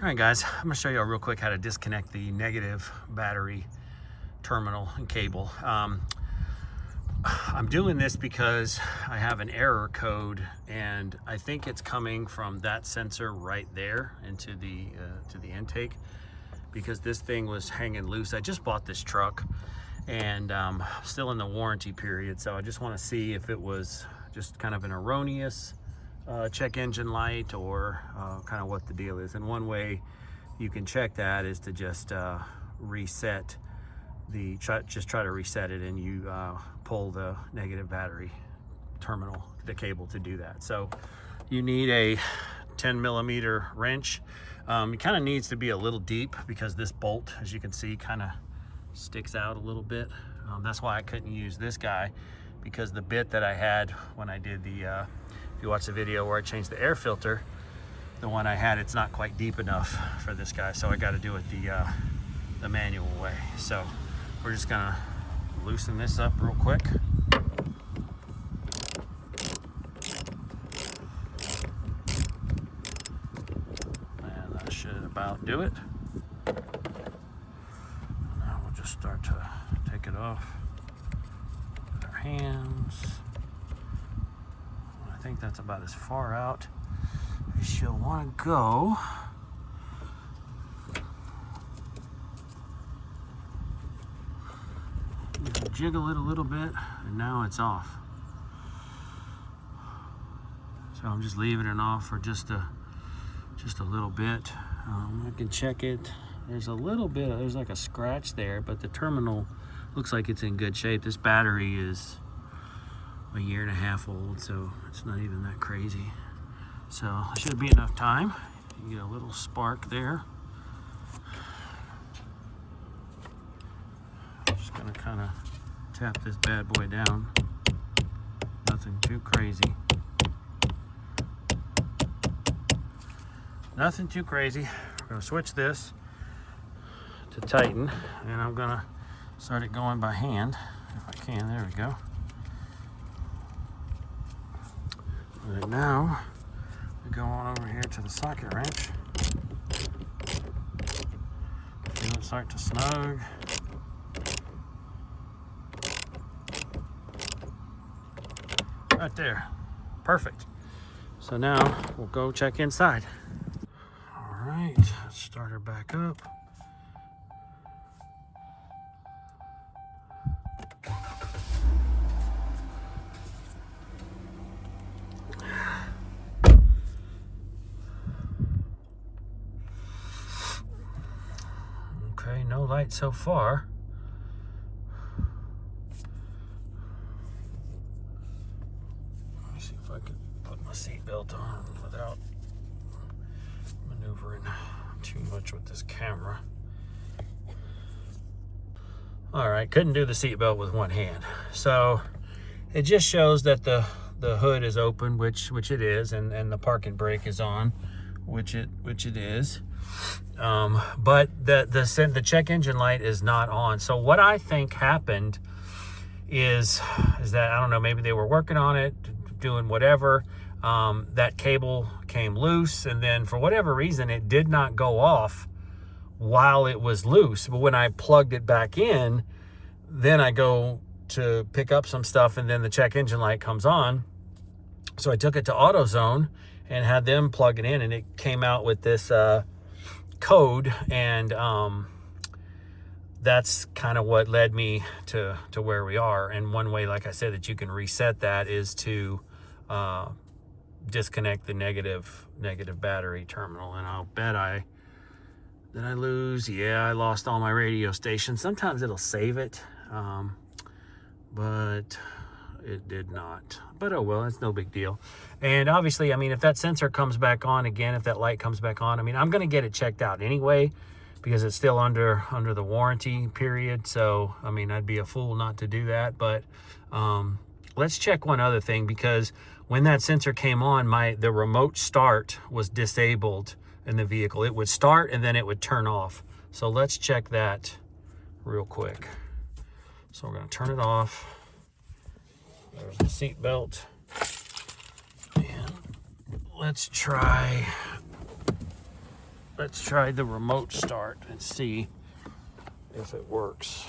All right, guys, I'm gonna show you real quick how to disconnect the negative battery terminal and cable. I'm doing this because I have an error code, and I think it's coming from that sensor right there into the to the intake, because this thing was hanging loose. I just bought this truck, and still in the warranty period, so I just want to see if it was just kind of an erroneous check engine light, or kind of what the deal is. And one way you can check that is to just reset the try to reset it, and you pull the negative battery terminal, the cable, to do that. So you need a 10mm wrench. It kind of needs to be a little deep because this bolt, as you can see, kind of sticks out a little bit. That's why I couldn't use this guy, because the bit that I had when I did the if you watch the video where I changed the air filter, the one I had, it's not quite deep enough for this guy, so I got to do it the manual way. So we're just gonna loosen this up real quick. And that should about do it. Now we'll just start to take it off with our hands. I think that's about as far out as you'll want to go. You can jiggle it a little bit, and now it's off. So I'm just leaving it off for just a little bit. I can check it. There's a little bit, there's like a scratch there, but the terminal looks like it's in good shape. This battery is a 1.5 years old, so it's not even that crazy. So it should be enough time. You get a little spark there. Just gonna kind of tap this bad boy down. Nothing too crazy. Nothing too crazy. We're gonna switch this to Tighten, and I'm gonna start it going by hand if I can. There we go. All right, now we go on over here to the socket wrench. Feel it start to snug. Right there. Perfect. So now we'll go check inside. All right, let's start her back up. Okay, no light so far. Let me see if I can put my seatbelt on without maneuvering too much with this camera. All right, couldn't do the seatbelt with one hand. So it just shows that the hood is open, which it is, and the parking brake is on, which it is. But the check engine light is not on. So what I think happened is that, I don't know, maybe they were working on it, doing whatever. That cable came loose, and then for whatever reason it did not go off while it was loose. But when I plugged it back in, then I go to pick up some stuff, and then the check engine light comes on. So I took it to AutoZone and had them plug it in, and it came out with this code, and that's kind of what led me to where we are. And one way, like I said, that you can reset that is to disconnect the negative battery terminal. And I'll bet did I lose? Yeah, I lost all my radio stations. Sometimes it'll save it, but it did not. But oh well, it's no big deal. And obviously, I mean, if that sensor comes back on again, if that light comes back on, I mean, I'm gonna get it checked out anyway, because it's still under the warranty period. So I mean, I'd be a fool not to do that. But let's check one other thing, because when that sensor came on, the remote start was disabled in the vehicle. It would start and then it would turn off. So let's check that real quick. So we're gonna turn it off. There's the seat belt. And let's try let's try the remote start and see if it works.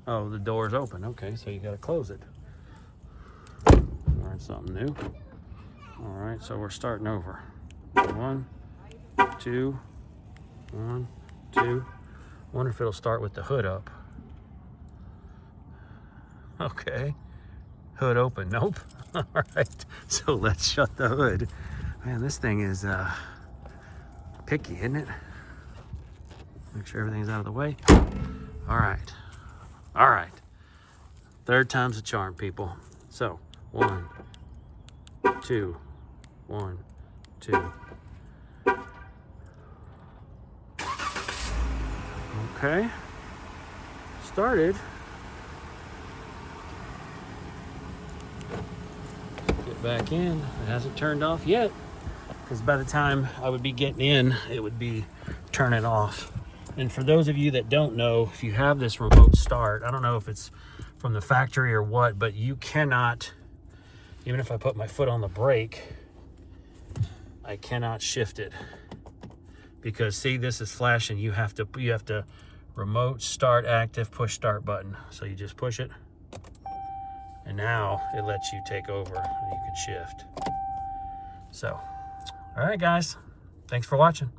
Oh, the door's open. Okay, so you got to close it. Learn something new. All right, so we're starting over. 1, 2, 1, 2. Wonder if it'll start with the hood up. Okay, hood open. Nope. All right, so let's shut the hood. Man, this thing is picky, isn't it? Make sure everything's out of the way. All right. All right. Third time's a charm, people. So 1, 2, 1, 2. Okay. Started. Get back in. It hasn't turned off yet, because by the time I would be getting in, it would be turning off. And for those of you that don't know, if you have this remote start, I don't know if it's from the factory or what, but you cannot, even if I put my foot on the brake, I cannot shift it. Because see, this is flashing. You have to remote start active, push start button. So you just push it, and now it lets you take over and you can shift. So, all right guys, thanks for watching.